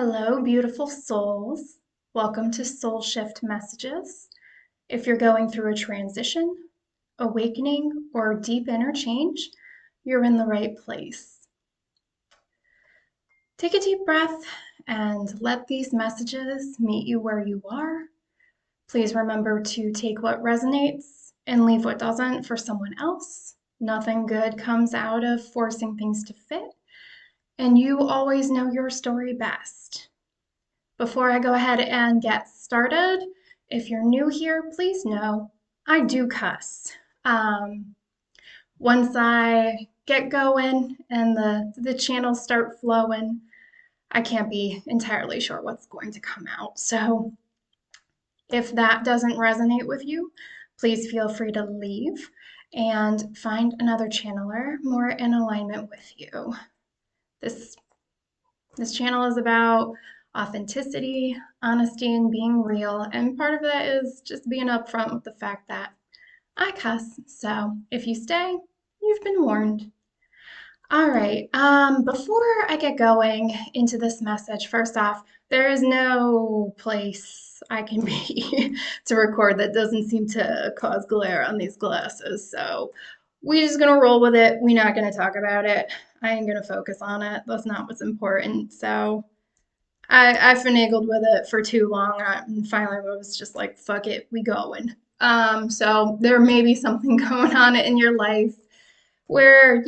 Hello, beautiful souls. Welcome to Soul Shift Messages. If you're going through a transition, awakening, or deep inner change, you're in the right place. Take a deep breath and let these messages meet you where you are. Please remember to take what resonates and leave what doesn't for someone else. Nothing good comes out of forcing things to fit, and you always know your story best. Before I go ahead and get started, if you're new here, please know I do cuss. Um, Once I get going and the channels start flowing, I can't be entirely sure what's going to come out. So if that doesn't resonate with you, please feel free to leave and find another channeler more in alignment with you. This This channel is about authenticity, honesty, and being real. And part of that is just being upfront with the fact that I cuss. So if you stay, you've been warned. All right. Before I get going into this message, first off, there is no place I can be to record that doesn't seem to cause glare on these glasses. So we just gonna roll with it. We're not gonna talk about it. I ain't gonna focus on it. That's not what's important. So I finagled with it for too long, and finally was just like, fuck it, we going. So there may be something going on in your life where,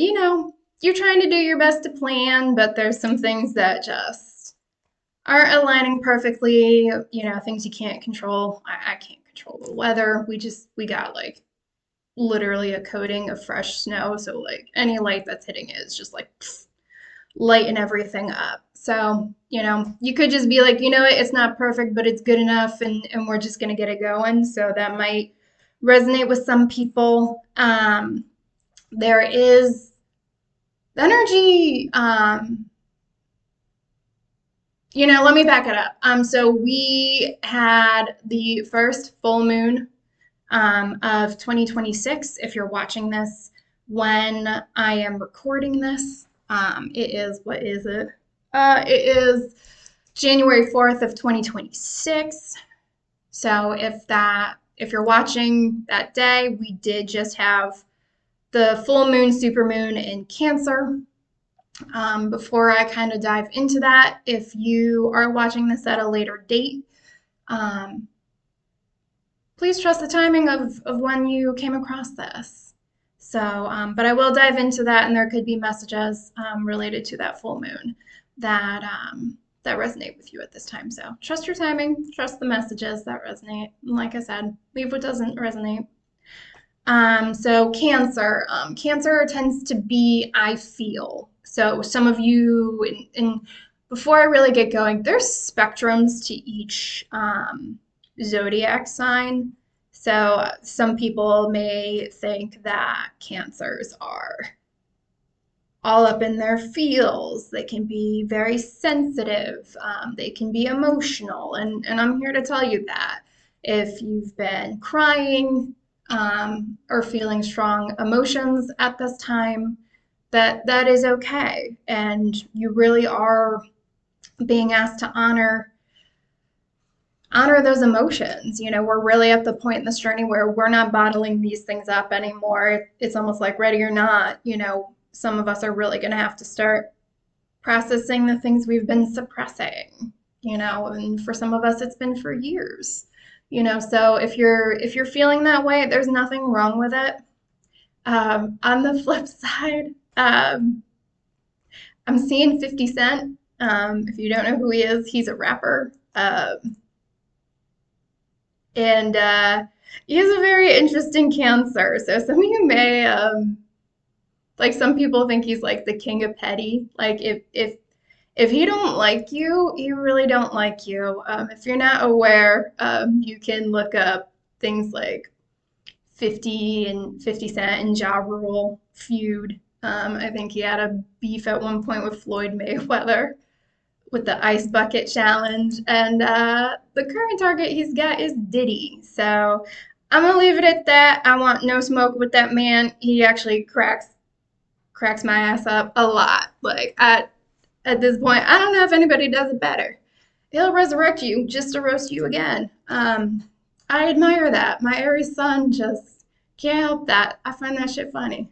you're trying to do your best to plan, but there's some things that just aren't aligning perfectly, things you can't control. I can't control the weather. We got like literally a coating of fresh snow. So like any light that's hitting it is just like pfft, lighten everything up. So, you could just be like, it's not perfect, but it's good enough, and we're just gonna get it going. So that might resonate with some people. There is energy, let me back it up. So we had the first full moon of 2026. If you're watching this when I am recording this, it is, what is it? It is January 4th of 2026. So if you're watching that day, we did just have the full moon, super moon in Cancer. Before I kind of dive into that, if you are watching this at a later date, please trust the timing of when you came across this. So, but I will dive into that, and there could be messages related to that full moon that that resonate with you at this time. So trust your timing, trust the messages that resonate. And like I said, leave what doesn't resonate. So Cancer tends to be I feel. So some of you, and before I really get going, there's spectrums to each zodiac sign. So some people may think that Cancers are all up in their feels. They can be very sensitive. They can be emotional. And I'm here to tell you that if you've been crying or feeling strong emotions at this time, that is okay. And you really are being asked to honor those emotions. We're really at the point in this journey where we're not bottling these things up anymore. It's almost like ready or not, some of us are really going to have to start processing the things we've been suppressing, and for some of us it's been for years. So if you're feeling that way, there's nothing wrong with it. On the flip side, I'm seeing 50 Cent. If you don't know who he is, he's a rapper. And he has a very interesting Cancer. So some of you may, like some people think he's like the king of petty. Like if he don't like you, he really don't like you. If you're not aware, you can look up things like 50 Cent and Ja Rule feud. I think he had a beef at one point with Floyd Mayweather with the ice bucket challenge, and the current target he's got is Diddy. So I'm gonna leave it at that. I want no smoke with that man. He actually cracks my ass up a lot. Like at this point. I don't know if anybody does it better. He'll resurrect you just to roast you again. I admire that. My Aries sun just can't help that. I find that shit funny.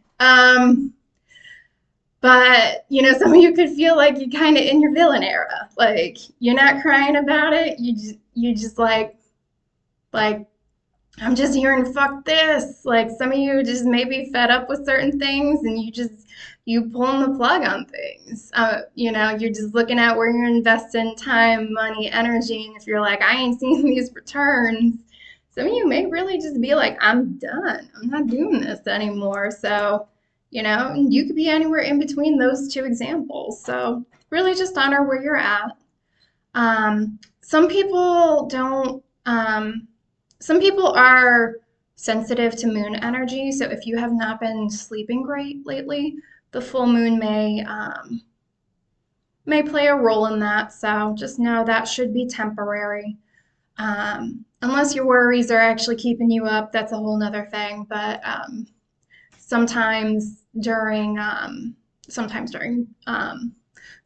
But some of you could feel like you're kind of in your villain era. Like you're not crying about it. You just like I'm just hearing fuck this. Like some of you just maybe fed up with certain things and you pulling the plug on things. You're just looking at where you're investing time, money, energy, and if you're like, I ain't seeing these returns, some of you may really just be like, I'm done. I'm not doing this anymore. So, you could be anywhere in between those two examples. So really just honor where you're at. Some people don't, some people are sensitive to moon energy. So if you have not been sleeping great lately, the full moon may play a role in that. So just know that should be temporary. Unless your worries are actually keeping you up, that's a whole nother thing. But sometimes during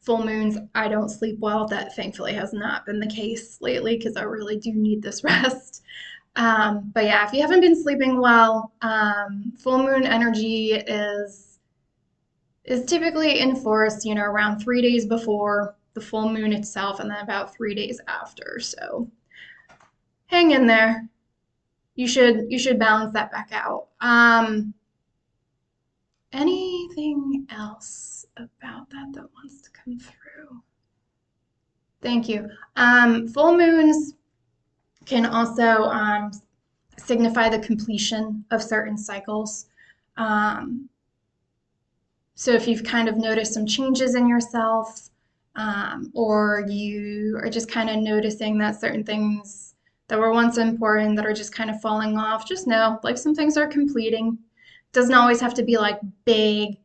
full moons, I don't sleep well. That thankfully has not been the case lately because I really do need this rest. But yeah, if you haven't been sleeping well, full moon energy is typically enforced, around 3 days before the full moon itself, and then about 3 days after. So hang in there. You should balance that back out. Anything else about that wants to come through? Thank you. Full moons can also signify the completion of certain cycles. So if you've kind of noticed some changes in yourself, or you are just kind of noticing that certain things that were once important that are just kind of falling off, just know like some things are completing. Doesn't always have to be like big,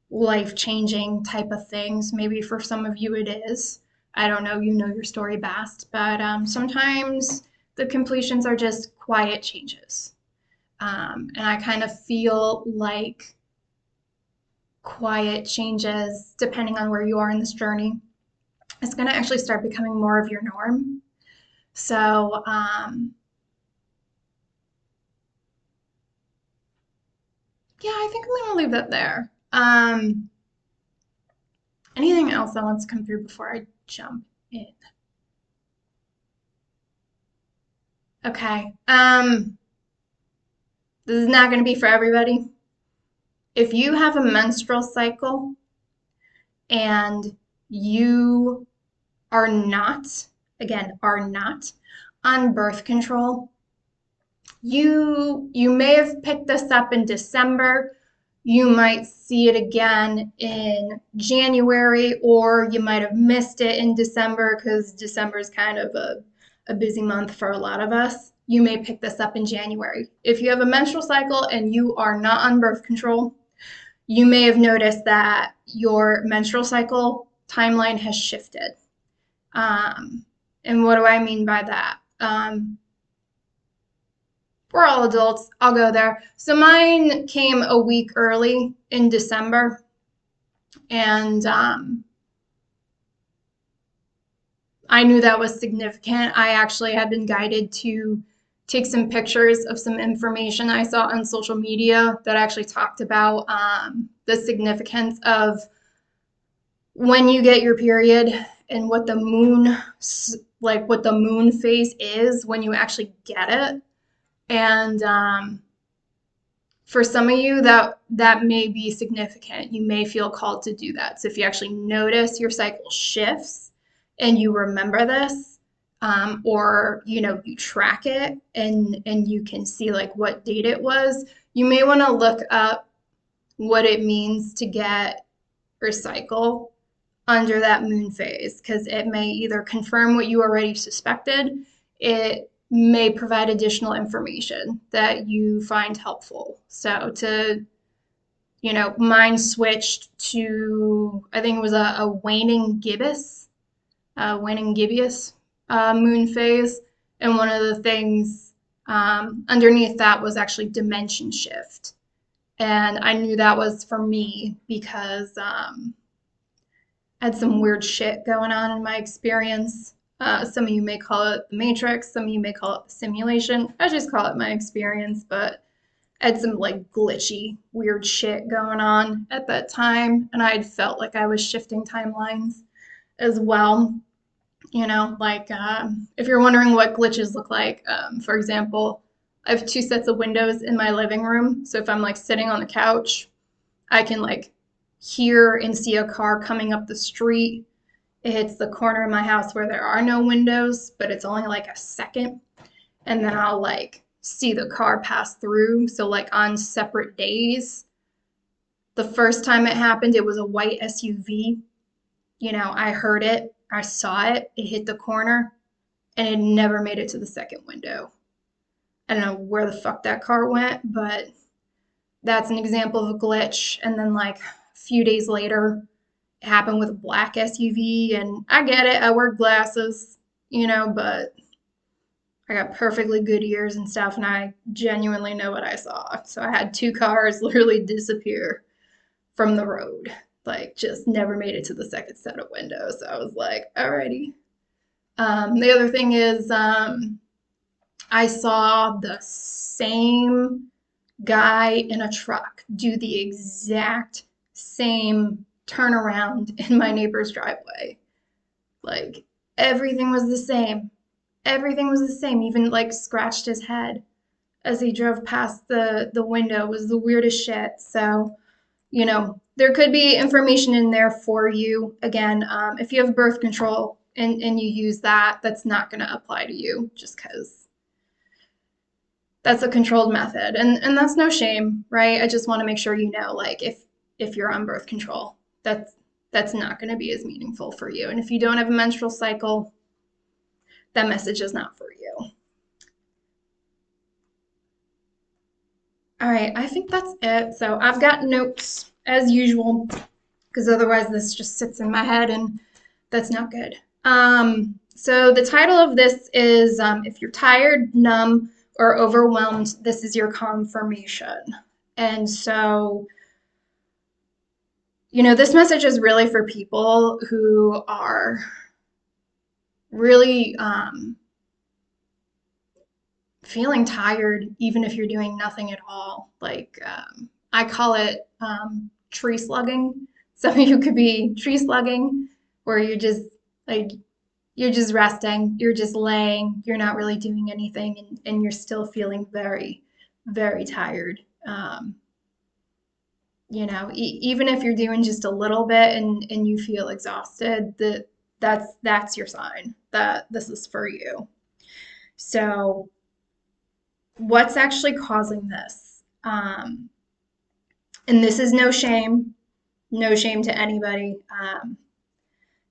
life-changing type of things. Maybe for some of you it is. I don't know, you know your story best, but sometimes the completions are just quiet changes. And I kind of feel like quiet changes, depending on where you are in this journey, is going to actually start becoming more of your norm. So, yeah, I think I'm going to leave that there. Anything else that wants to come through before I jump in? Okay. This is not going to be for everybody. If you have a menstrual cycle and you are not, again, are not on birth control, you may have picked this up in December. You might see it again in January, or you might have missed it in December because December is kind of a busy month for a lot of us. You may pick this up in January. If you have a menstrual cycle and you are not on birth control, you may have noticed that your menstrual cycle timeline has shifted. And what do I mean by that? We're all adults. I'll go there. So mine came a week early in December, and I knew that was significant. I actually had been guided to take some pictures of some information I saw on social media that actually talked about the significance of when you get your period and what the moon, like what the moon phase is when you actually get it. And for some of you, that may be significant. You may feel called to do that. So if you actually notice your cycle shifts and you remember this, or you track it and you can see like what date it was, you may want to look up what it means to get your cycle under that moon phase, because it may either confirm what you already suspected, it may provide additional information that you find helpful. So mine switched to, I think it was a waning gibbous moon phase. And one of the things underneath that was actually dimension shift. And I knew that was for me because had some weird shit going on in my experience. Some of you may call it the Matrix, some of you may call it the simulation. I just call it my experience, but I had some like glitchy, weird shit going on at that time, and I had felt like I was shifting timelines as well. Like if you're wondering what glitches look like, for example, I have two sets of windows in my living room. So if I'm like sitting on the couch, I can like hear and see a car coming up the street. It hits the corner of my house where there are no windows, but it's only like a second. And then I'll like see the car pass through. So like on separate days, the first time it happened, it was a white SUV. I heard it, I saw it, it hit the corner, and it never made it to the second window. I don't know where the fuck that car went, but that's an example of a glitch. And then, like, a few days later, it happened with a black SUV. And I get it, I wear glasses, but I got perfectly good ears and stuff, and I genuinely know what I saw. So I had two cars literally disappear from the road, like, just never made it to the second set of windows. So I was like, alrighty. The other thing is, I saw the same guy in a truck do the exact same turnaround in my neighbor's driveway. Like, everything was the same. Everything was the same. Even like scratched his head as he drove past the window. It was the weirdest shit. So, there could be information in there for you. Again, if you have birth control and you use that, that's not going to apply to you just because that's a controlled method. And that's no shame, right? I just want to make sure like if you're on birth control, that's not going to be as meaningful for you. And if you don't have a menstrual cycle, that message is not for you. All right, I think that's it. So I've got notes as usual, because otherwise this just sits in my head and that's not good. So the title of this is If You're Tired, Numb, or Overwhelmed, This is Your Confirmation. And so, this message is really for people who are really feeling tired, even if you're doing nothing at all. Like, I call it tree slugging. Some of you could be tree slugging, where you're just resting, you're just laying, you're not really doing anything, and you're still feeling very, very tired. Even if you're doing just a little bit and you feel exhausted, that's your sign that this is for you. So, what's actually causing this? And this is no shame to anybody,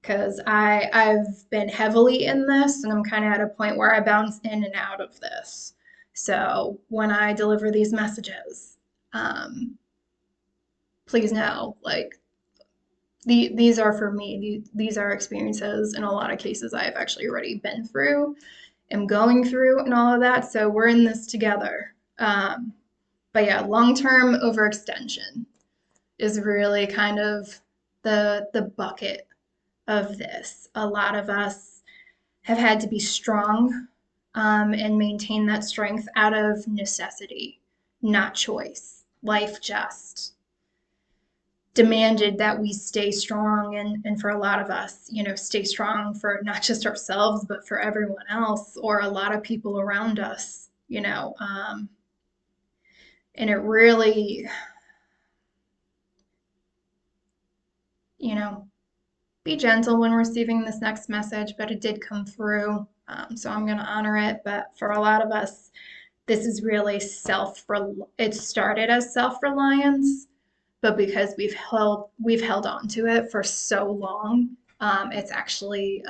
because I've been heavily in this, and I'm kind of at a point where I bounce in and out of this. So when I deliver these messages, please know, like, these are for me. These are experiences in a lot of cases I've actually already been through, am going through, and all of that. So we're in this together. But yeah, long-term overextension is really kind of the bucket of this. A lot of us have had to be strong and maintain that strength out of necessity, not choice. Life just demanded that we stay strong, and for a lot of us, stay strong for not just ourselves, but for everyone else or a lot of people around us, and it really, be gentle when receiving this next message, but it did come through. So I'm going to honor it. But for a lot of us, this is really it started as self-reliance, but because we've held on to it for so long, it's actually,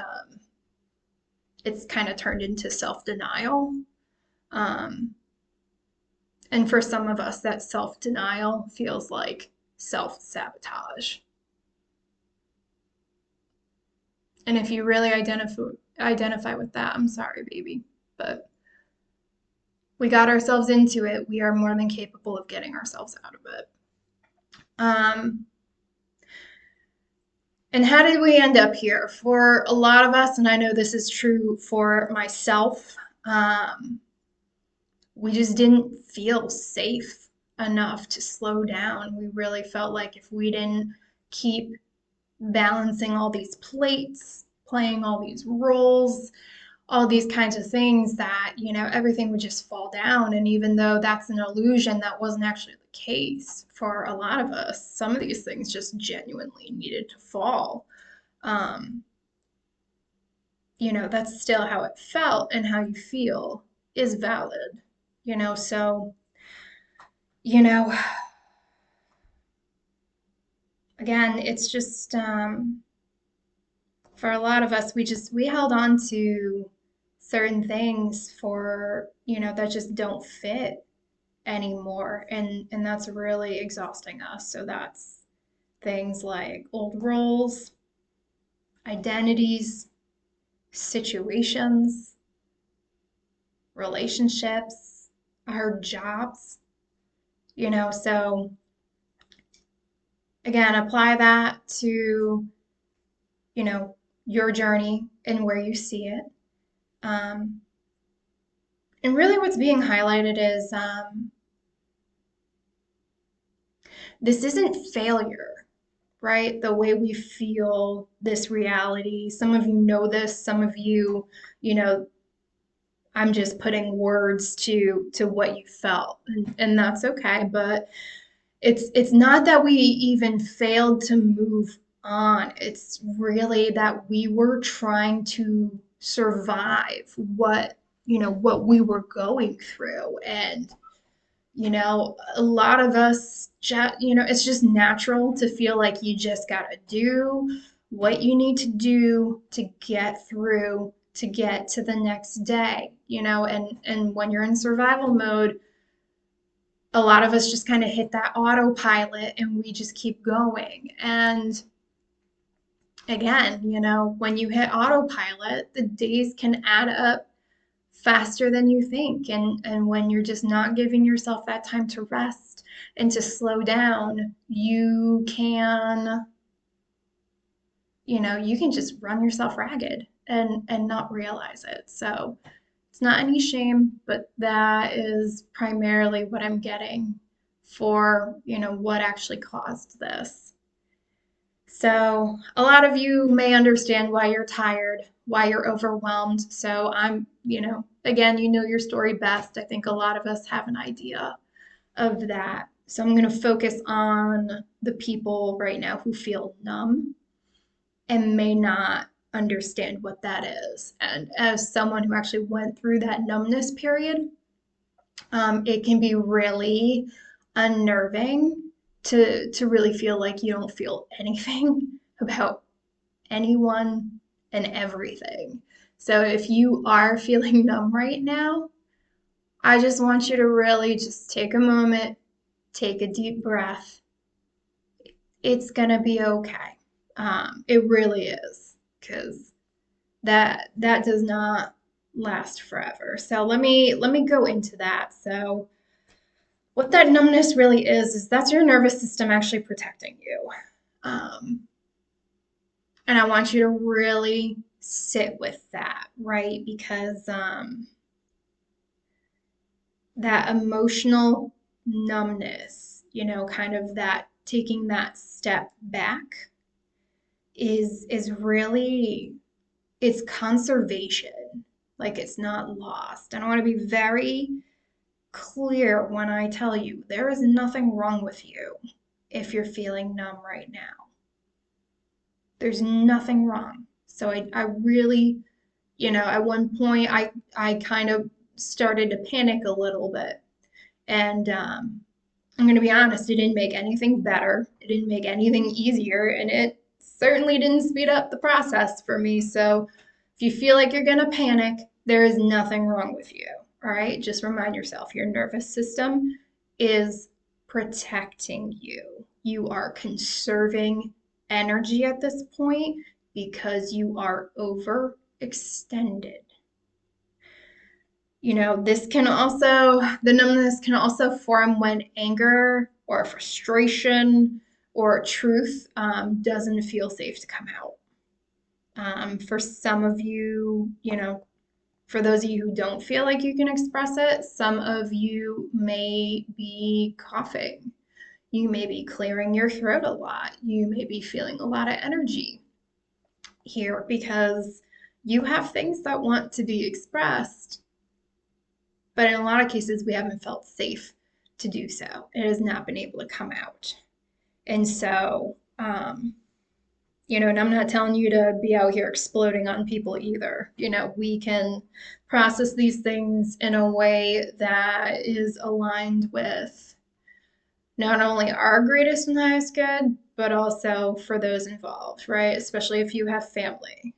it's kind of turned into self-denial. And for some of us, that self-denial feels like self-sabotage. And if you really identify with that, I'm sorry, baby, but we got ourselves into it. We are more than capable of getting ourselves out of it. And how did we end up here? For a lot of us, and I know this is true for myself, um, we just didn't feel safe enough to slow down. We really felt like if we didn't keep balancing all these plates, playing all these roles, all these kinds of things, that, everything would just fall down. And even though that's an illusion, that wasn't actually the case for a lot of us. Some of these things just genuinely needed to fall. Um, that's still how it felt, and how you feel is valid, so, you know, again, it's just, for a lot of us, we held on to certain things for, that just don't fit anymore. And that's really exhausting us. So that's things like old roles, identities, situations, relationships, our jobs, so again, apply that to, you know, your journey and where you see it. Um, and really what's being highlighted is, this isn't failure, right? The way we feel this reality. Some of you know this, some of you, you know, I'm just putting words to what you felt, and that's okay. But it's not that we even failed to move on. It's really that we were trying to survive what we were going through. And a lot of us just, it's just natural to feel like you just got to do what you need to do to get through, to get to the next day, and when you're in survival mode, a lot of us just kind of hit that autopilot and we just keep going. And again, when you hit autopilot, the days can add up faster than you think. And when you're just not giving yourself that time to rest and to slow down, you can just run yourself ragged and not realize it. So it's not any shame, but that is primarily what I'm getting for, what actually caused this. So a lot of you may understand why you're tired, why you're overwhelmed. So again, your story best. I think a lot of us have an idea of that. So I'm going to focus on the people right now who feel numb and may not understand what that is. And as someone who actually went through that numbness period, it can be really unnerving to really feel like you don't feel anything about anyone and everything. So if you are feeling numb right now, I just want you to really just take a moment, take a deep breath. It's gonna be okay. It really is, because that does not last forever. So let me go into that. So what that numbness really is that's your nervous system actually protecting you. Um, and I want you to really sit with that, right? Because that emotional numbness, kind of that taking that step back is really, it's conservation. Like, it's not lost. And I want to be very clear when I tell you there is nothing wrong with you if you're feeling numb right now. There's nothing wrong. So I really, at one point I kind of started to panic a little bit. And I'm going to be honest, it didn't make anything better. It didn't make anything easier. And it certainly didn't speed up the process for me. So if you feel like you're going to panic, there is nothing wrong with you. All right. Just remind yourself your nervous system is protecting you. You are conserving energy at this point because you are overextended. The numbness can also form when anger or frustration or truth doesn't feel safe to come out. For some of you, for those of you who don't feel like you can express it, some of you may be coughing. You may be clearing your throat a lot. You may be feeling a lot of energy here because you have things that want to be expressed, but in a lot of cases, we haven't felt safe to do so. It has not been able to come out. And so, and I'm not telling you to be out here exploding on people either. We can process these things in a way that is aligned with not only our greatest and highest good, but also for those involved, right? Especially if you have family.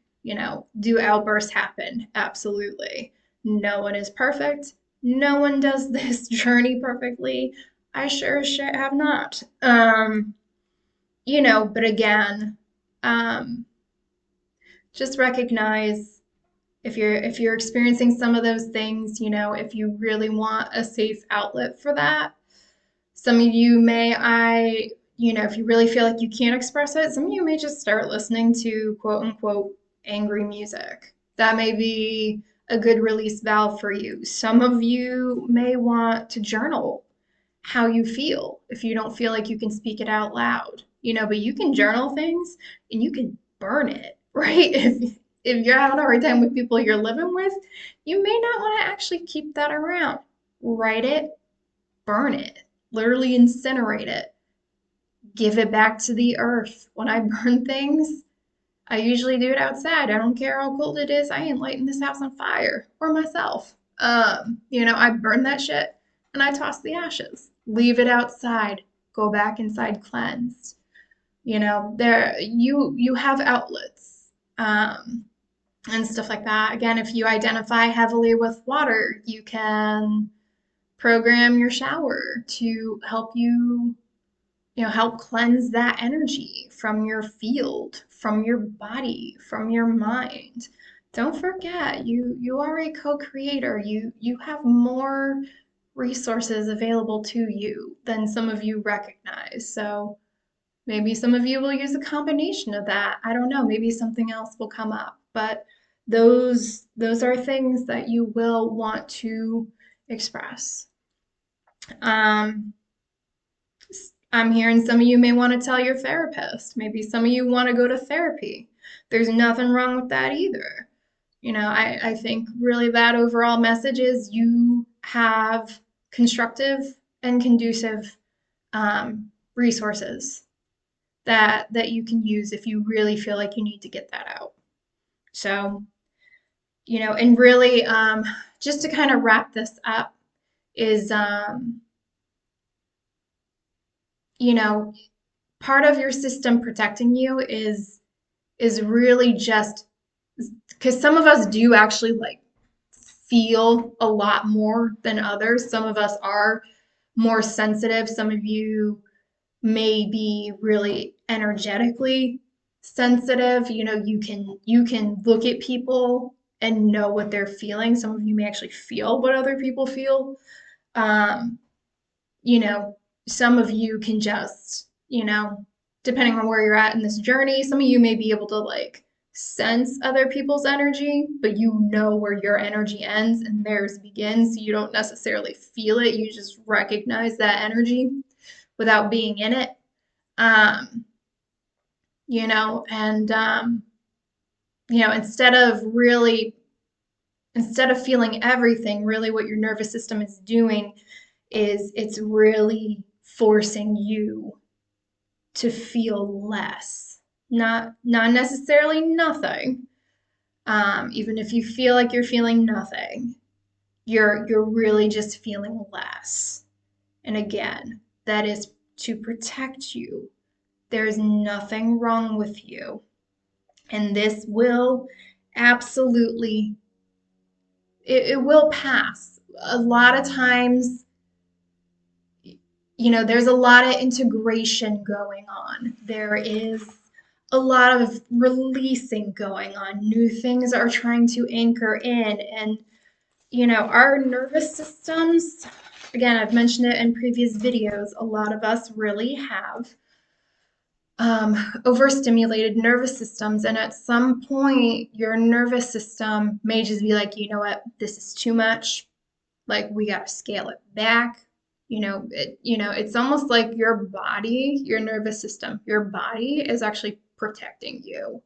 Do outbursts happen? Absolutely. No one is perfect. No one does this journey perfectly. I sure as shit have not. But again, um, just recognize if you're experiencing some of those things, if you really want a safe outlet for that. Some of you if you really feel like you can't express it, some of you may just start listening to quote unquote angry music. That may be a good release valve for you. Some of you may want to journal how you feel if you don't feel like you can speak it out loud, but you can journal things and you can burn it, right? If you're having a hard time with people you're living with, you may not want to actually keep that around. Write it, burn it, literally incinerate it, give it back to the earth. When I burn things, I usually do it outside. I don't care how cold it is. I ain't lighting this house on fire or myself. I burn that shit and I toss the ashes. Leave it outside. Go back inside cleansed. There you have outlets. And stuff like that. Again, if you identify heavily with water, you can program your shower to help you help cleanse that energy from your field, from your body, from your mind. Don't forget, you are a co-creator. You have more resources available to you than some of you recognize. So maybe some of you will use a combination of that. I don't know, maybe something else will come up. But those are things that you will want to express. I'm hearing some of you may want to tell your therapist. Maybe some of you want to go to therapy. There's nothing wrong with that either. I think really that overall message is you have constructive and conducive resources that you can use if you really feel like you need to get that out. So, and really, just to kind of wrap this up, is, part of your system protecting you is really just because some of us do actually like feel a lot more than others. Some of us are more sensitive. Some of you may be really energetically sensitive. You can look at people and know what they're feeling. Some of you may actually feel what other people feel. Um, you know, some of you can just, depending on where you're at in this journey, some of you may be able to like sense other people's energy, but you know where your energy ends and theirs begins. So you don't necessarily feel it. You just recognize that energy without being in it. Um, and instead of feeling everything, really what your nervous system is doing is it's really forcing you to feel less, not necessarily nothing. Even if you feel like you're feeling nothing, you're really just feeling less. And again, that is to protect you. There's nothing wrong with you. And this will absolutely, it will pass. A lot of times, there's a lot of integration going on. There is a lot of releasing going on. New things are trying to anchor in. And, our nervous systems, again, I've mentioned it in previous videos, a lot of us really have overstimulated nervous systems. And at some point, your nervous system may just be like, you know what, this is too much. Like we got to scale it back. It's almost like your body, your nervous system, your body is actually protecting you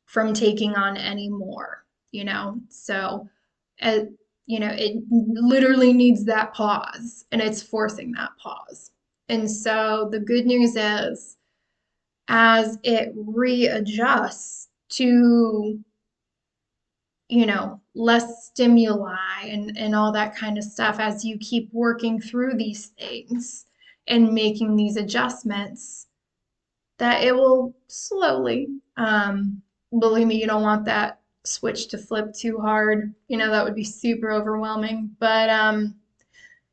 from taking on any more, So, uh, it literally needs that pause and it's forcing that pause. And so the good news is, as it readjusts to, less stimuli and all that kind of stuff, as you keep working through these things and making these adjustments, that it will slowly, believe me, you don't want that switch to flip too hard. That would be super overwhelming. But,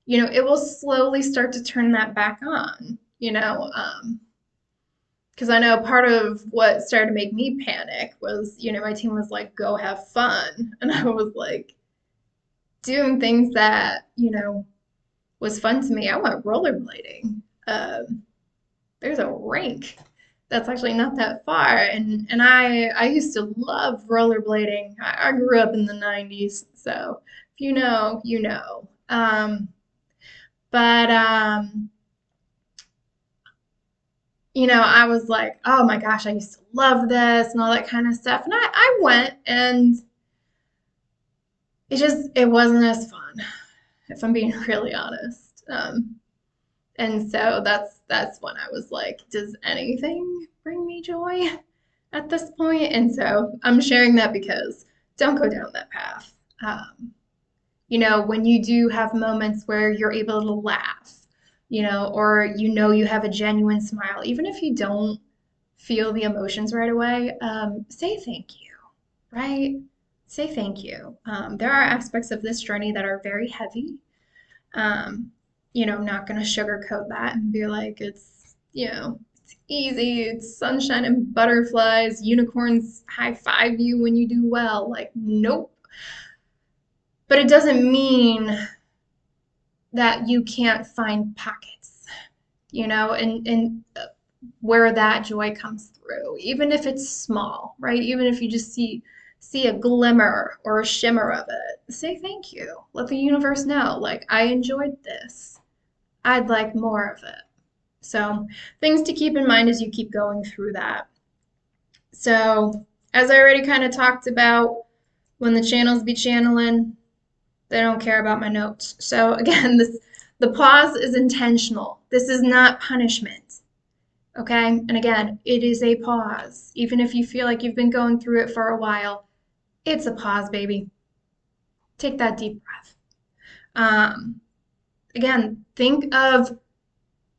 it will slowly start to turn that back on, because I know part of what started to make me panic was, my team was like, go have fun. And I was like, doing things that, was fun to me. I went rollerblading. There's a rink that's actually not that far. And I used to love rollerblading. I grew up in the 90s. So if you know, you know. But I was like, oh my gosh, I used to love this and all that kind of stuff. And I went, and it wasn't as fun, if I'm being really honest. And so that's when I was like, does anything bring me joy at this point? And so I'm sharing that because don't go down that path. When you do have moments where you're able to laugh, or you have a genuine smile, even if you don't feel the emotions right away, say thank you, right? Say thank you. There are aspects of this journey that are very heavy. I'm not going to sugarcoat that and be like, it's easy, it's sunshine and butterflies, unicorns high five you when you do well. Like, nope. But it doesn't mean that you can't find pockets, and where that joy comes through, even if it's small, right? Even if you just see a glimmer or a shimmer of it, say thank you. Let the universe know, like, I enjoyed this. I'd like more of it. So, things to keep in mind as you keep going through that. So, as I already kind of talked about, when the channels be channeling, they don't care about my notes. So again, the pause is intentional. This is not punishment. Okay? And again, it is a pause. Even if you feel like you've been going through it for a while, it's a pause, baby. Take that deep breath. Again, think of,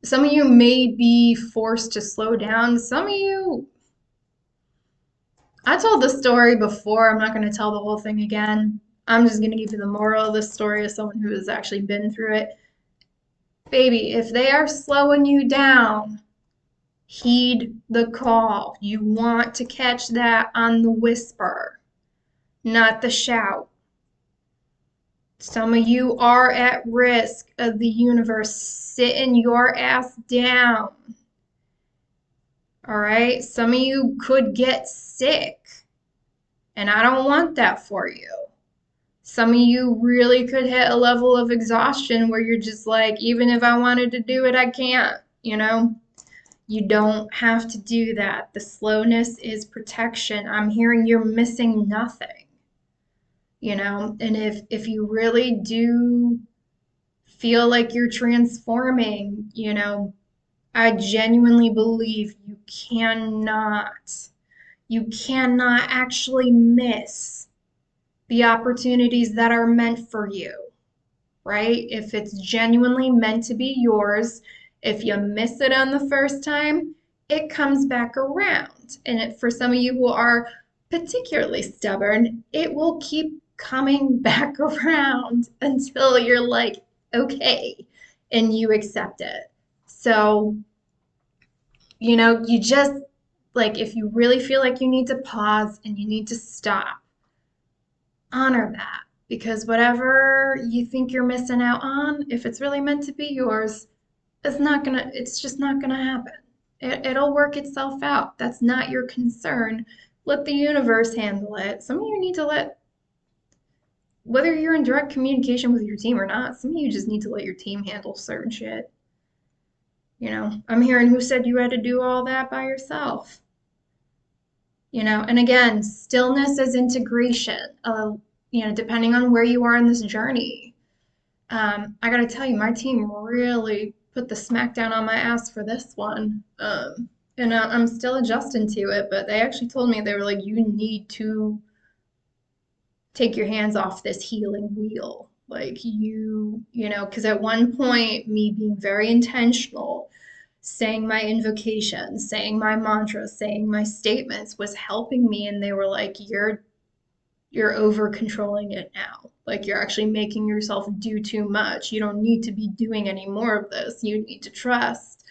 some of you may be forced to slow down. Some of you, I told the story before. I'm not going to tell the whole thing again. I'm just going to give you the moral of the story as someone who has actually been through it. Baby, if they are slowing you down, heed the call. You want to catch that on the whisper, not the shout. Some of you are at risk of the universe sitting your ass down. All right? Some of you could get sick, and I don't want that for you. Some of you really could hit a level of exhaustion where you're just like, even if I wanted to do it, I can't, You don't have to do that. The slowness is protection. I'm hearing you're missing nothing, And if you really do feel like you're transforming, I genuinely believe you cannot actually miss the opportunities that are meant for you, right? If it's genuinely meant to be yours, if you miss it on the first time, it comes back around. And for some of you who are particularly stubborn, it will keep coming back around until you're like, okay, and you accept it. So, you just, like, if you really feel like you need to pause and you need to stop, honor that, because whatever you think you're missing out on, if it's really meant to be yours, it's just not gonna happen. It'll work itself out. That's not your concern. Let the universe handle it. Some of you need to let, whether you're in direct communication with your team or not, some of you just need to let your team handle certain shit. I'm hearing who said you had to do all that by yourself. And again, stillness is integration. Depending on where you are in this journey. I gotta tell you, my team really put the smack down on my ass for this one. And I'm still adjusting to it, but they actually told me, they were like, you need to take your hands off this healing wheel. Like because at one point, me being very intentional, saying my invocations, saying my mantras, saying my statements was helping me, and they were like, you're over controlling it now. Like you're actually making yourself do too much. You don't need to be doing any more of this. You need to trust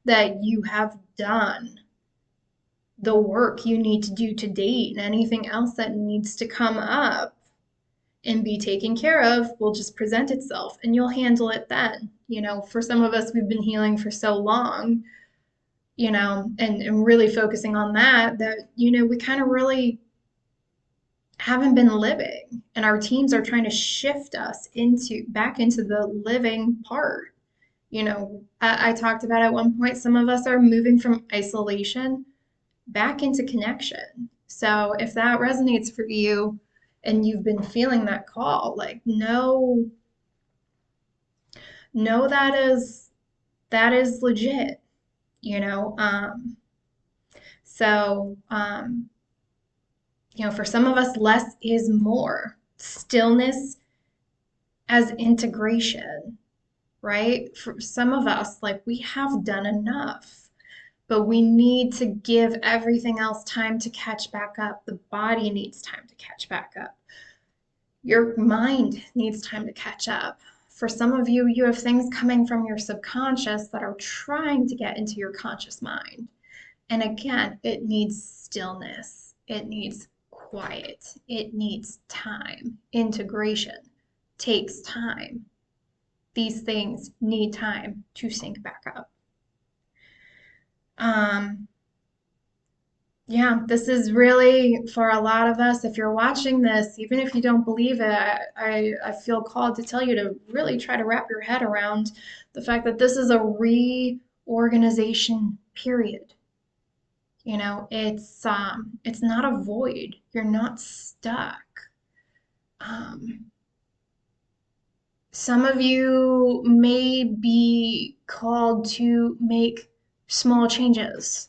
that you have done the work you need to do to date, and anything else that needs to come up and be taken care of will just present itself, and you'll handle it then. For some of us, we've been healing for so long, and really focusing on that, we kind of really haven't been living, and our teams are trying to shift us back into the living part. I talked about at one point, some of us are moving from isolation back into connection. So if that resonates for you and you've been feeling that call, like know that is legit, you know. So for some of us, less is more. Stillness as integration, right? For some of us, like, we have done enough, but we need to give everything else time to catch back up. The body needs time to catch back up. Your mind needs time to catch up. For some of you, you have things coming from your subconscious that are trying to get into your conscious mind. And again, it needs stillness. It needs quiet. It needs time. Integration takes time. These things need time to sync back up. Yeah, this is really for a lot of us. If you're watching this, even if you don't believe it, I feel called to tell you to really try to wrap your head around the fact that this is a reorganization period. It's not a void. You're not stuck. Some of you may be called to make small changes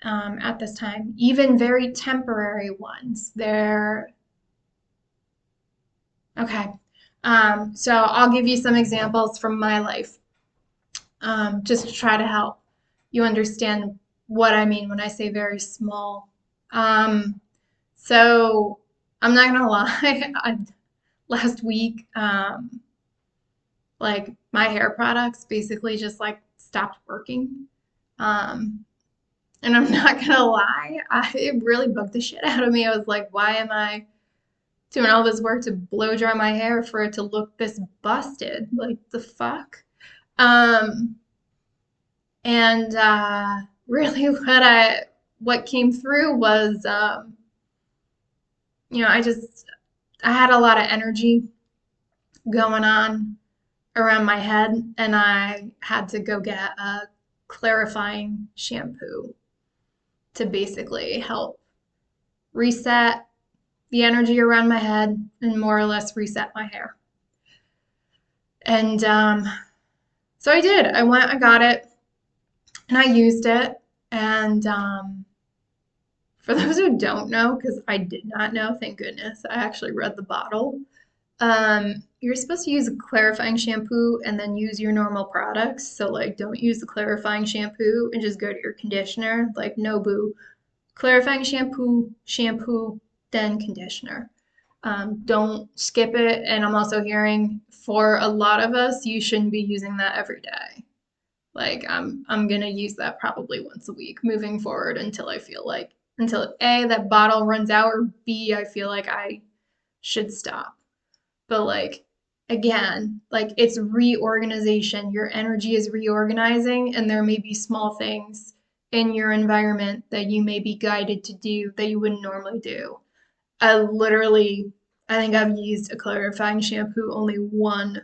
at this time, even very temporary ones. They're okay. So I'll give you some examples from my life, just to try to help you understand what I mean when I say very small. So I'm not gonna lie, last week, like, my hair products basically just like stopped working. Um, and I'm not gonna lie, it really bugged the shit out of me. I was like, why am I doing all this work to blow dry my hair for it to look this busted? Like, the fuck? Um, and really what came through was, I had a lot of energy going on around my head, and I had to go get a clarifying shampoo to basically help reset the energy around my head and more or less reset my hair. And so I did. I went, I got it, and I used it. And for those who don't know, because I did not know, thank goodness, I actually read the bottle. You're supposed to use a clarifying shampoo and then use your normal products. So, like, don't use the clarifying shampoo and just go to your conditioner. Like, no, boo. Clarifying shampoo, then conditioner. Don't skip it. And I'm also hearing, for a lot of us, you shouldn't be using that every day. Like, I'm gonna use that probably once a week moving forward until A, that bottle runs out, or B, I feel like I should stop. But, like, again, like, it's reorganization. Your energy is reorganizing, and there may be small things in your environment that you may be guided to do that you wouldn't normally do. I think I've used a clarifying shampoo only one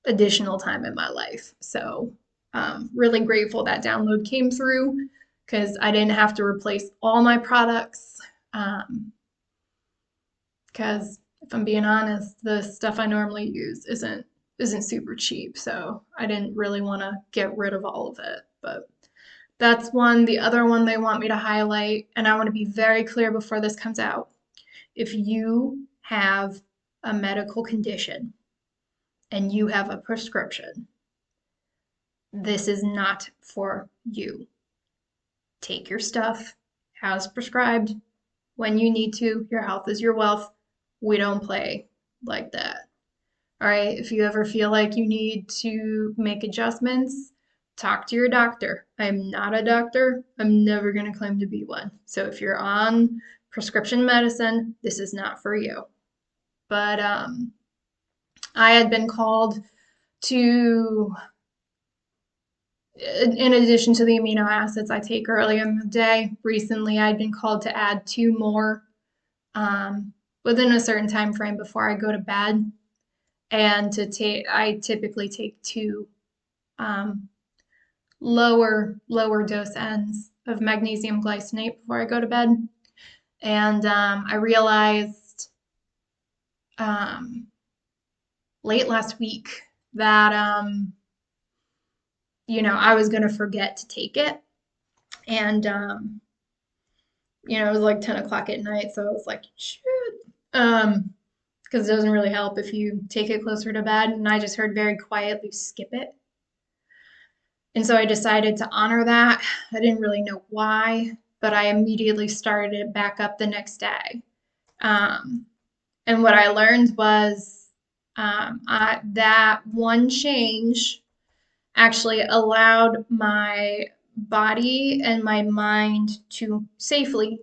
additional time in my life. So, really grateful that download came through because I didn't have to replace all my products. Because if I'm being honest, the stuff I normally use isn't super cheap. So I didn't really want to get rid of all of it. But that's one. The other one they want me to highlight, and I want to be very clear before this comes out. If you have a medical condition and you have a prescription, this is not for you. Take your stuff as prescribed when you need to. Your health is your wealth. We don't play like that. All right. If you ever feel like you need to make adjustments, talk to your doctor. I'm not a doctor. I'm never going to claim to be one. So if you're on prescription medicine, this is not for you. But I had been called to, in addition to the amino acids I take early in the day, recently I'd been called to add two more within a certain time frame before I go to bed. And I typically take two lower dose ends of magnesium glycinate before I go to bed. And I realized late last week that I was going to forget to take it. And it was like 10 o'clock at night, so I was like, shoot. Because it doesn't really help if you take it closer to bed. And I just heard very quietly, skip it. And so I decided to honor that. I didn't really know why, but I immediately started it back up the next day. And what I learned was that one change actually allowed my body and my mind to safely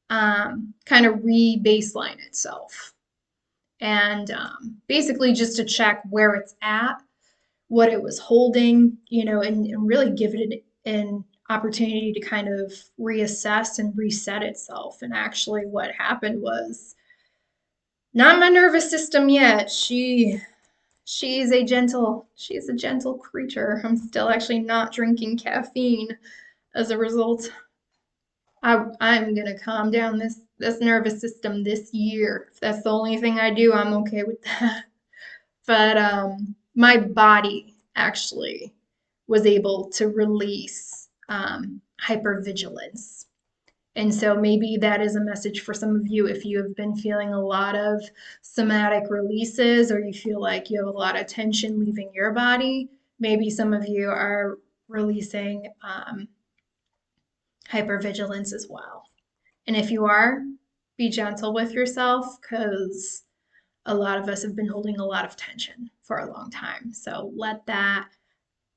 kind of re-baseline itself. And basically just to check where it's at, what it was holding, and really give it an opportunity to kind of reassess and reset itself. And actually what happened was not my nervous system yet. She's a gentle creature. I'm still actually not drinking caffeine as a result. I'm gonna calm down this nervous system this year. If that's the only thing I do, I'm okay with that. But my body actually was able to release hypervigilance. And so maybe that is a message for some of you if you have been feeling a lot of somatic releases or you feel like you have a lot of tension leaving your body. Maybe some of you are releasing hypervigilance as well. And if you are, be gentle with yourself because a lot of us have been holding a lot of tension for a long time. So let that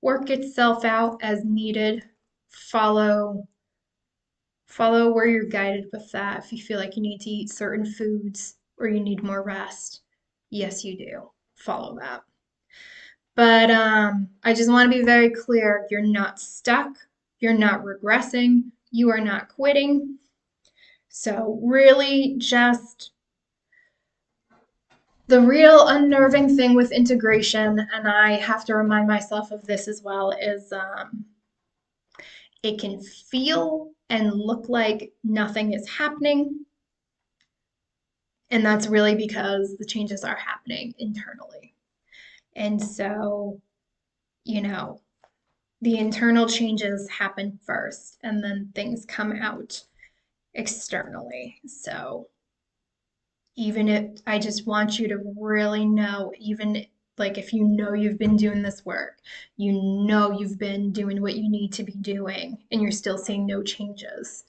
work itself out as needed. Follow where you're guided with that. If you feel like you need to eat certain foods or you need more rest, yes, you do. Follow that. But I just want to be very clear. You're not stuck. You're not regressing. You are not quitting. So really just the real unnerving thing with integration, and I have to remind myself of this as well, is it can feel and look like nothing is happening. And that's really because the changes are happening internally. And so, the internal changes happen first, and then things come out externally. So I just want you to really know, even like if you've been doing this work, you've been doing what you need to be doing, and you're still seeing no changes,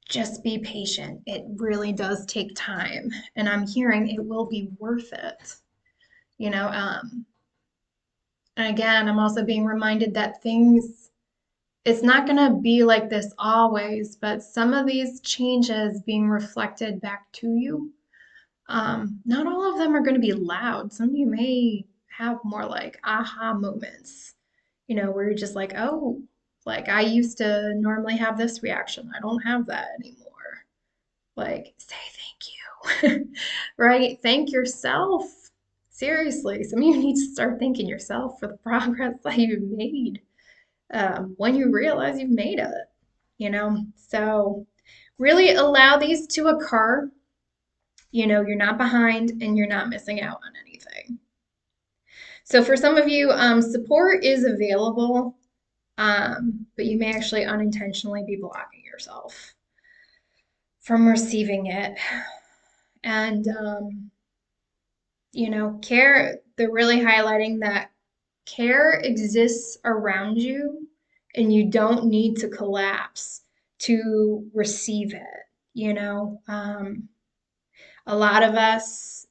just be patient. It really does take time, and I'm hearing it will be worth it. And again, I'm also being reminded that it's not going to be like this always, but some of these changes being reflected back to you, not all of them are going to be loud. Some of you may have more like aha moments, where you're just like, oh, Like, I used to normally have this reaction. I don't have that anymore. Like, say thank you, right? Thank yourself. Seriously, some of you need to start thanking yourself for the progress that you've made when you realize you've made it, you know? So, really allow these to occur. You know, you're not behind and you're not missing out on anything. So, for some of you, support is available, but you may actually unintentionally be blocking yourself from receiving it. And, you know, care, they're really highlighting that care exists around you and you don't need to collapse to receive it. You know, a lot of us,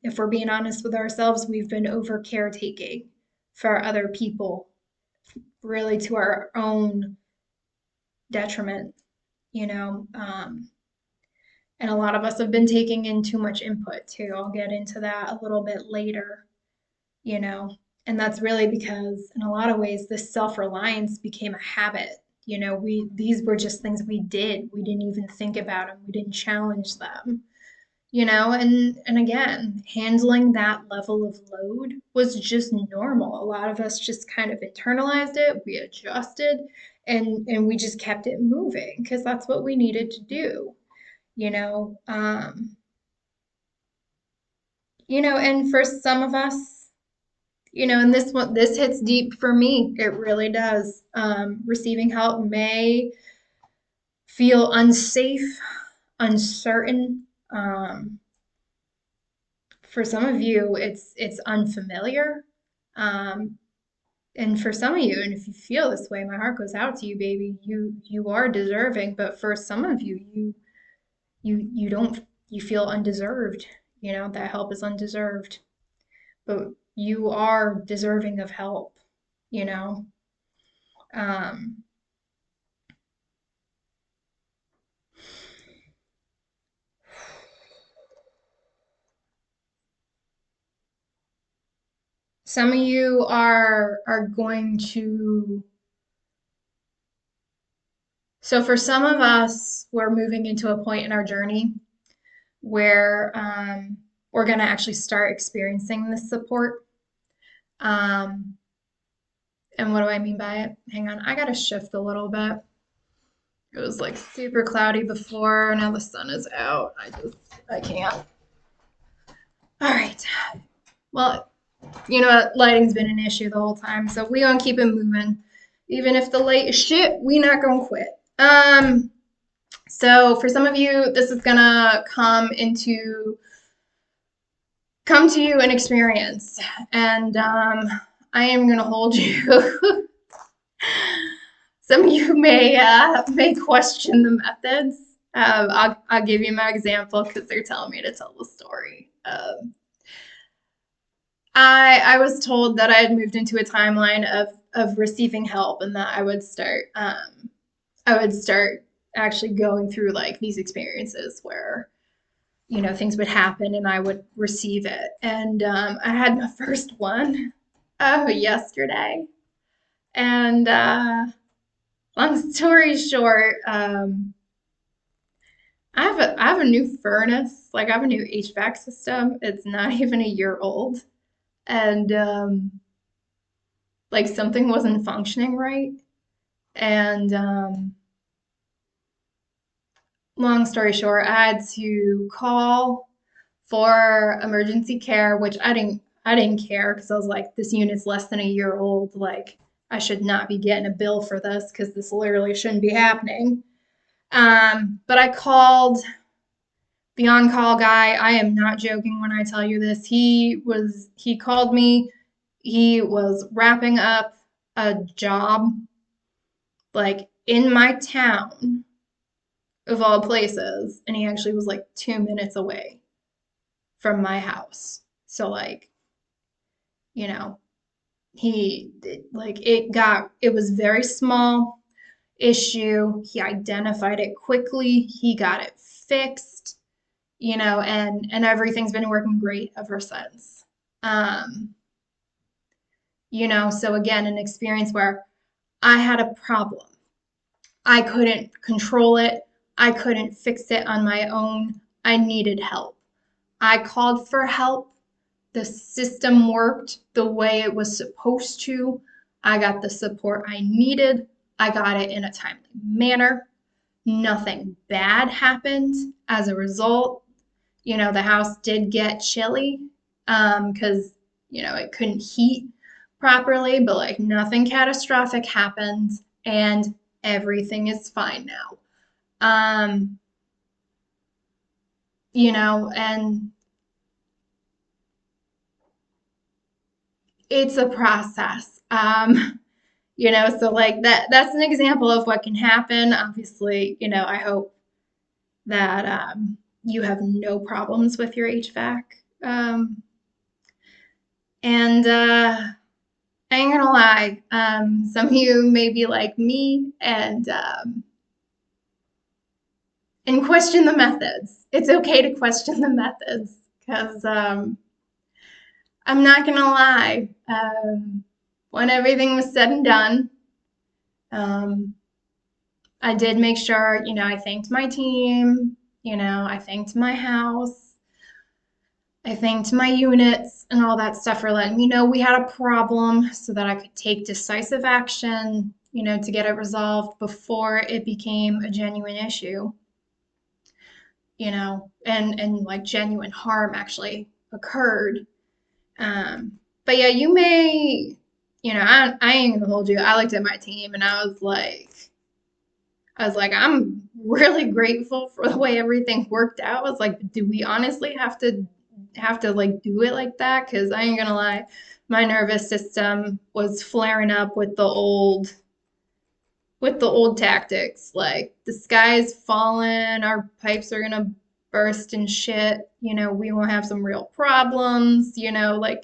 if we're being honest with ourselves, we've been over caretaking for other people, really to our own detriment, you know. And a lot of us have been taking in too much input too. I'll get into that a little bit later, you know. And that's really because in a lot of ways this self-reliance became a habit. You know, these were just things we did. We didn't even think about them. We didn't challenge them. You know, and again, handling that level of load was just normal. A lot of us just kind of internalized it, we adjusted, and we just kept it moving because that's what we needed to do, you know. And for some of us, you know, and this hits deep for me. It really does. Receiving help may feel unsafe, uncertain. For some of you, it's unfamiliar. Um, and for some of you, and if you feel this way, my heart goes out to you, baby. You are deserving, but for some of you, you don't you feel undeserved. You know, that help is undeserved. But you are deserving of help, you know. Um, some of you are going to, so for some of us, we're moving into a point in our journey where we're going to actually start experiencing this support. Um, and what do I mean by it? Hang on, I got to shift a little bit. It was like super cloudy before. Now the sun is out. I can't. All right. Well, you know what? Lighting's been an issue the whole time, so we gonna keep it moving. Even if the light is shit, we not gonna quit. So for some of you, this is gonna come to you an experience, and I am gonna hold you. Some of you may question the methods. I'll give you my example because they're telling me to tell the story. I was told that I had moved into a timeline of receiving help and that I would start actually going through like these experiences where you know things would happen and I would receive it. And I had my first one yesterday. And long story short, I have a new furnace, like I have a new HVAC system. It's not even a year old, and like something wasn't functioning right. And long story short, I had to call for emergency care, which I didn't care because I was like, this unit's less than a year old. Like, I should not be getting a bill for this because this literally shouldn't be happening. But I called the on-call guy. I am not joking when I tell you this. He called me. He was wrapping up a job like in my town of all places, and he actually was like 2 minutes away from my house. So like, you know, it was very small issue. He identified it quickly. He got it fixed, you know, and everything's been working great ever since. Um, you know, so again, an experience where I had a problem. I couldn't control it. I couldn't fix it on my own. I needed help. I called for help. The system worked the way it was supposed to. I got the support I needed. I got it in a timely manner. Nothing bad happened as a result. The house did get chilly because, it couldn't heat properly, but like nothing catastrophic happened and everything is fine now. Um, and it's a process. So like that's an example of what can happen. Obviously, I hope that you have no problems with your HVAC. And I ain't gonna lie, some of you may be like me and question the methods. It's okay to question the methods because I'm not gonna lie. When everything was said and done, um, I did make sure, I thanked my team, I thanked my house, I thanked my units and all that stuff for letting me know we had a problem so that I could take decisive action, to get it resolved before it became a genuine issue, and like genuine harm actually occurred. But yeah, you may, I ain't gonna hold you. I looked at my team and I was like, I'm really grateful for the way everything worked out. I was like, do we honestly have to like do it like that? Because I ain't gonna lie, my nervous system was flaring up with the old tactics. Like the sky's falling, our pipes are gonna burst and shit. We won't have some real problems. Like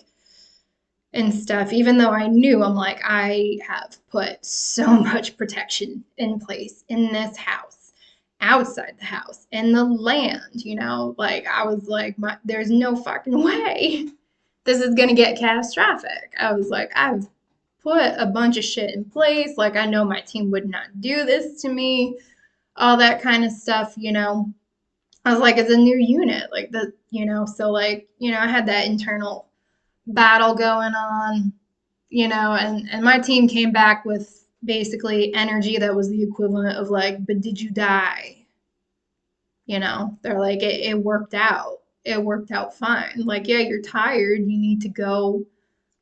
and stuff, even though I knew I'm like, I have put so much protection in place in this house, outside the house, in the land, like I was like, there's no fucking way this is gonna get catastrophic. I was like, I've put a bunch of shit in place. Like I know my team would not do this to me, all that kind of stuff. I was like, it's a new unit, like so like, I had that internal battle going on, and my team came back with basically energy that was the equivalent of like, but did you die? They're like, it worked out. It worked out fine. Like, yeah, you're tired. You need to go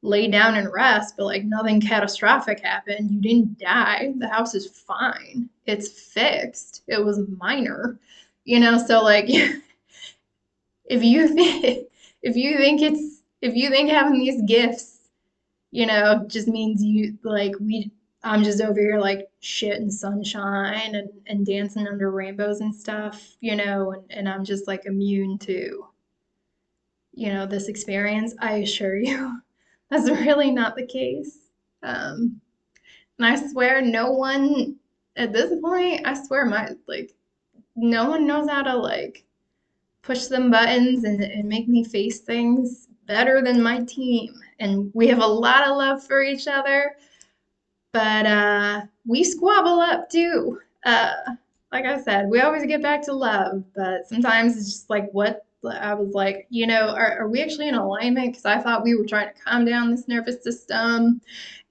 lay down and rest, but like nothing catastrophic happened. You didn't die. The house is fine. It's fixed. It was minor, so like if you think if you think having these gifts, just means you like I'm just over here like shit and sunshine and dancing under rainbows and stuff, and I'm just like immune to, this experience. I assure you, that's really not the case. And I swear no one at this point, I swear no one knows how to like push them buttons and make me face things better than my team. And we have a lot of love for each other, but we squabble up too. Like I said, we always get back to love, but sometimes it's just like, what? I was like, are we actually in alignment? Because I thought we were trying to calm down this nervous system,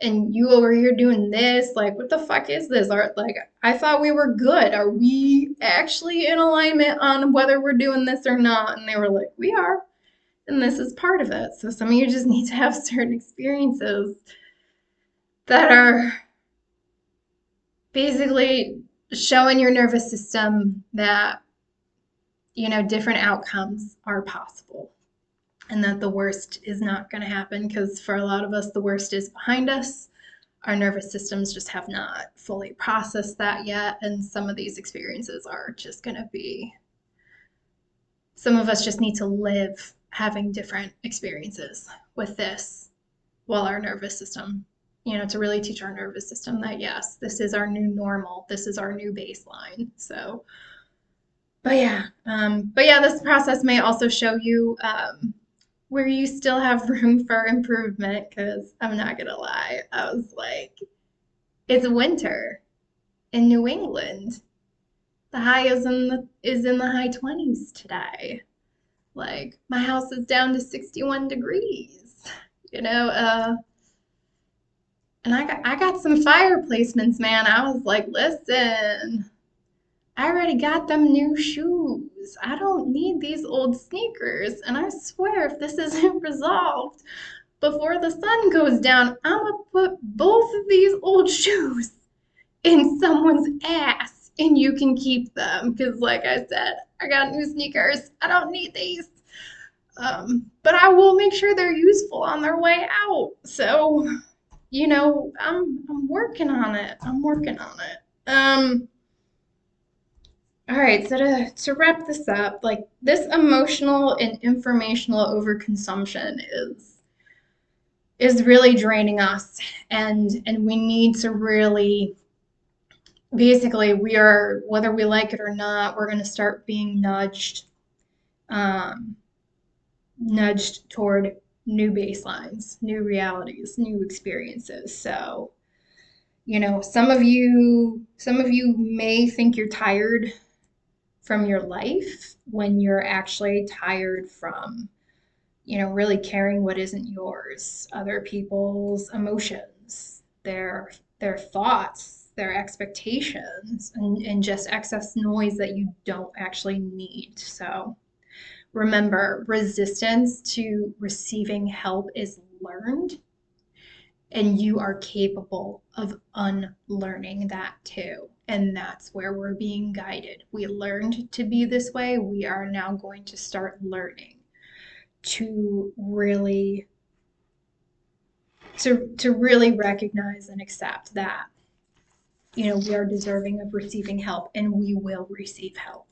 and you over here doing this. Like, what the fuck is this? Like, I thought we were good. Are we actually in alignment on whether we're doing this or not? And they were like, we are, and this is part of it. So some of you just need to have certain experiences that are basically showing your nervous system that different outcomes are possible and that the worst is not going to happen, because for a lot of us the worst is behind us. Our nervous systems just have not fully processed that yet, and some of these experiences are just going to be, some of us just need to live having different experiences with this while our nervous system, to really teach our nervous system that yes, this is our new normal, this is our new baseline. So but yeah, this process may also show you where you still have room for improvement, because I'm not gonna lie, I was like, It's winter in New England. The high is in the high 20s today. Like my house is down to 61 degrees. You know, and I got some fire placements, man. I was like, listen, I already got them new shoes. I don't need these old sneakers. And I swear, if this isn't resolved before the sun goes down, I'm gonna put both of these old shoes in someone's ass and you can keep them. Because, like I said, I got new sneakers. I don't need these. But I will make sure they're useful on their way out. So, I'm working on it. I'm working on it. All right, so to wrap this up, like this emotional and informational overconsumption is really draining us, and we need to really basically we are, whether we like it or not, we're going to start being um, nudged toward new baselines, new realities, new experiences. So, some of you may think you're tired from your life when you're actually tired from, really carrying what isn't yours, other people's emotions, their thoughts, their expectations, and just excess noise that you don't actually need. So remember, resistance to receiving help is learned, and you are capable of unlearning that too. And that's where we're being guided. We learned to be this way. We are now going to start learning to really recognize and accept that, we are deserving of receiving help and we will receive help.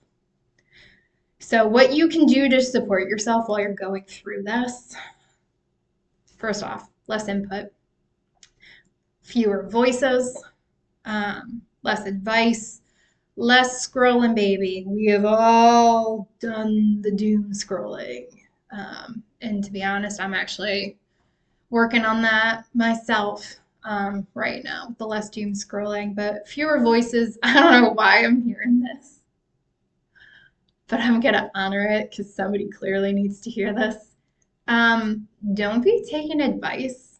So what you can do to support yourself while you're going through this, first off, less input, fewer voices, less advice, less scrolling, baby. We have all done the doom scrolling. And to be honest, I'm actually working on that myself right now, the less doom scrolling, but fewer voices. I don't know why I'm hearing this, but I'm going to honor it because somebody clearly needs to hear this. Don't be taking advice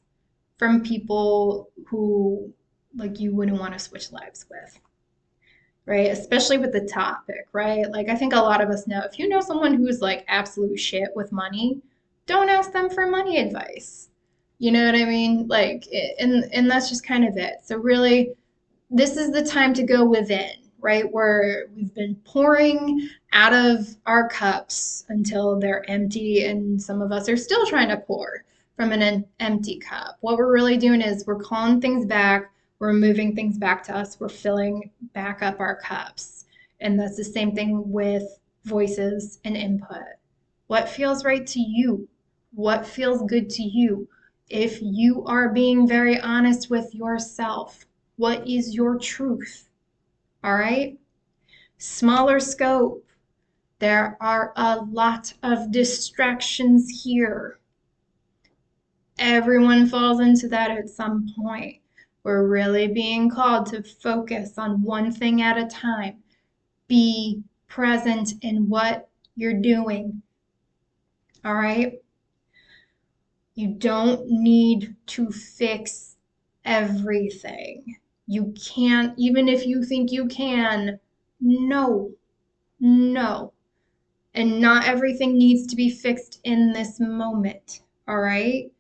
from people who, like, you wouldn't want to switch lives with, right? Especially with the topic, right? Like, I think a lot of us know, if you know someone who's like absolute shit with money, don't ask them for money advice. You know what I mean? Like, and that's just kind of it. So really, this is the time to go within, right? Where we've been pouring out of our cups until they're empty, and some of us are still trying to pour from an empty cup. What we're really doing is we're calling things back, we're moving things back to us, we're filling back up our cups. And that's the same thing with voices and input. What feels right to you? What feels good to you? If you are being very honest with yourself, what is your truth? All right? Smaller scope. There are a lot of distractions here. Everyone falls into that at some point. We're really being called to focus on one thing at a time. Be present in what you're doing. All right? You don't need to fix everything. You can't, even if you think you can. No, no. And not everything needs to be fixed in this moment. All right?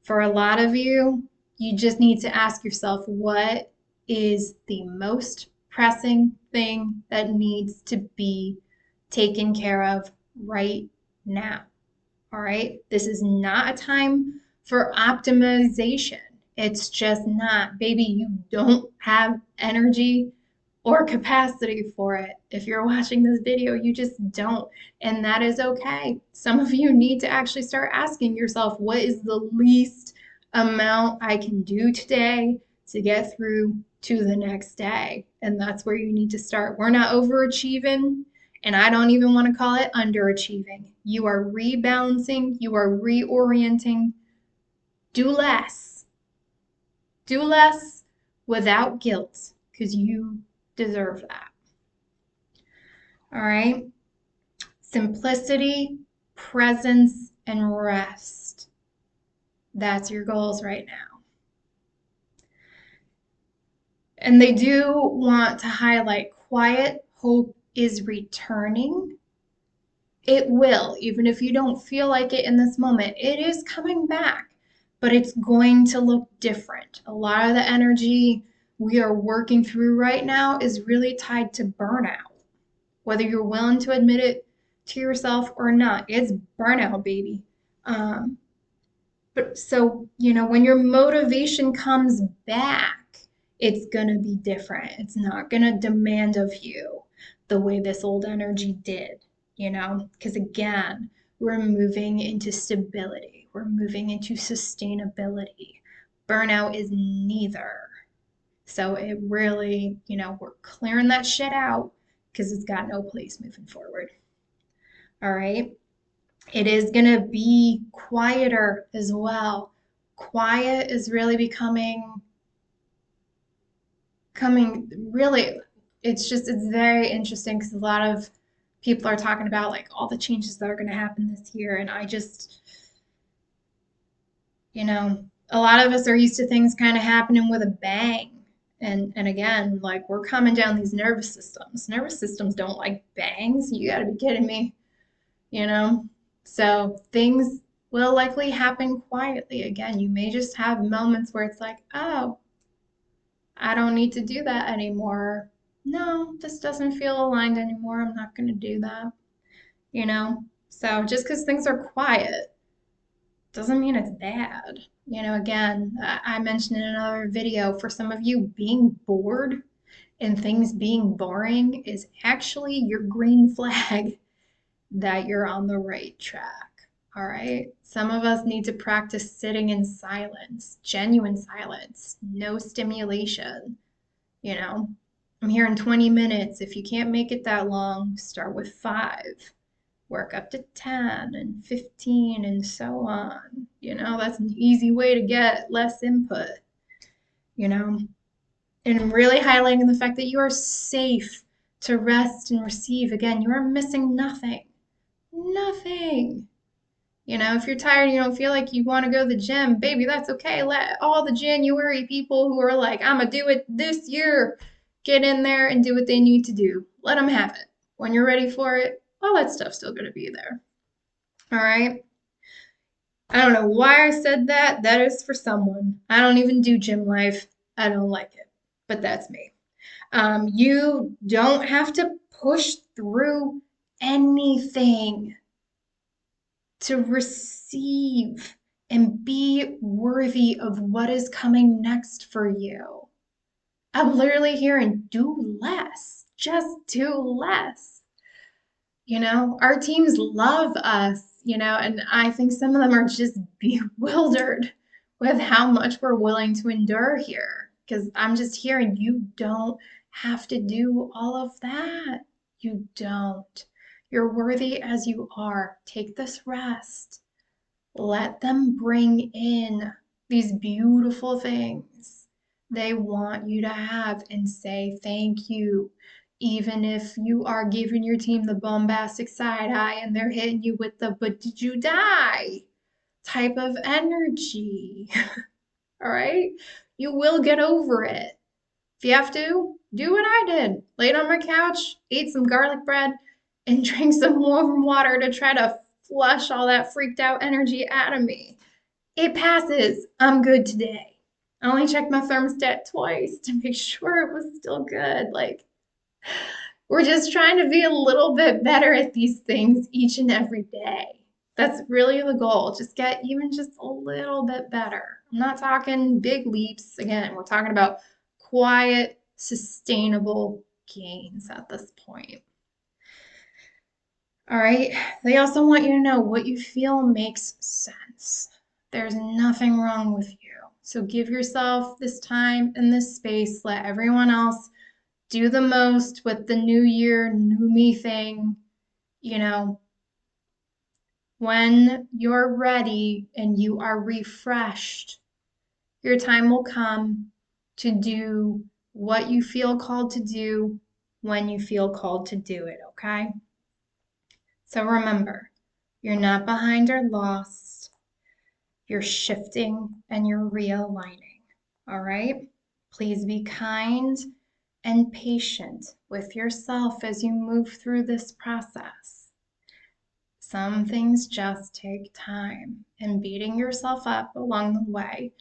For a lot of you, you just need to ask yourself, what is the most pressing thing that needs to be taken care of right now? All right? This is not a time for optimization. It's just not. Baby, you don't have energy or capacity for it. If you're watching this video, you just don't. And that is okay. Some of you need to actually start asking yourself, what is the least amount I can do today to get through to the next day? And that's where you need to start. We're not overachieving, and I don't even want to call it underachieving. You are rebalancing, you are reorienting. Do less. Do less without guilt, because you deserve that. All right? Simplicity, presence, and rest. That's your goals right now. And they do want to highlight quiet hope is returning. It will, even if you don't feel like it in this moment, it is coming back, but it's going to look different. A lot of the energy we are working through right now is really tied to burnout. Whether you're willing to admit it to yourself or not, it's burnout, baby. Um, but so, when your motivation comes back, it's going to be different. It's not going to demand of you the way this old energy did, because again, we're moving into stability, we're moving into sustainability. Burnout is neither. So it really, we're clearing that shit out because it's got no place moving forward. All right. It is going to be quieter as well. Quiet is really coming really, it's very interesting because a lot of people are talking about like all the changes that are going to happen this year. And a lot of us are used to things kind of happening with a bang. And again, like we're coming down these nervous systems. Nervous systems don't like bangs. You got to be kidding me, you know? So things will likely happen quietly. Again, you may just have moments where it's like, oh, I don't need to do that anymore. No, this doesn't feel aligned anymore. I'm not going to do that, you know? So just because things are quiet doesn't mean it's bad. Again, I mentioned in another video, for some of you, being bored and things being boring is actually your green flag that you're on the right track. All right. Some of us need to practice sitting in silence, genuine silence, no stimulation. I'm here in 20 minutes. If you can't make it that long, start with 5, work up to 10 and 15 and so on. That's an easy way to get less input, you know, and really highlighting the fact that you are safe to rest and receive. Again, you are missing nothing. Nothing. If you're tired and you don't feel like you want to go to the gym, baby, that's okay. Let all the January people who are like, I'm going to do it this year, get in there and do what they need to do. Let them have it. When you're ready for it, all that stuff's still going to be there. All right. I don't know why I said that. That is for someone. I don't even do gym life. I don't like it, but that's me. You don't have to push through anything to receive and be worthy of what is coming next for you. I'm literally hearing do less, just do less. Our teams love us, and I think some of them are just bewildered with how much we're willing to endure here. Because I'm just hearing you don't have to do all of that. You don't. You're worthy as you are. Take this rest. Let them bring in these beautiful things they want you to have and say thank you. Even if you are giving your team the bombastic side eye and they're hitting you with the but did you die type of energy. All right? You will get over it. If you have to, do what I did. Laid on my couch, ate some garlic bread, and drank some warm water to try to flush all that freaked out energy out of me. It passes. I'm good today. I only checked my thermostat twice to make sure it was still good. Like, we're just trying to be a little bit better at these things each and every day. That's really the goal. Just get even just a little bit better. I'm not talking big leaps. Again, we're talking about quiet, sustainable gains at this point. All right. They also want you to know what you feel makes sense. There's nothing wrong with you. So give yourself this time and this space. Let everyone else do the most with the new year, new me thing. When you're ready and you are refreshed, your time will come to do what you feel called to do when you feel called to do it, okay? So remember, you're not behind or lost. You're shifting and you're realigning, all right? Please be kind and patient with yourself as you move through this process. Some things just take time, and beating yourself up along the way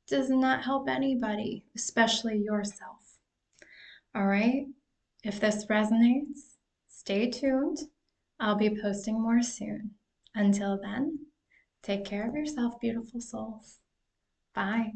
does not help anybody, especially yourself. All right? If this resonates, stay tuned. I'll be posting more soon. Until then, take care of yourself, beautiful souls. Bye.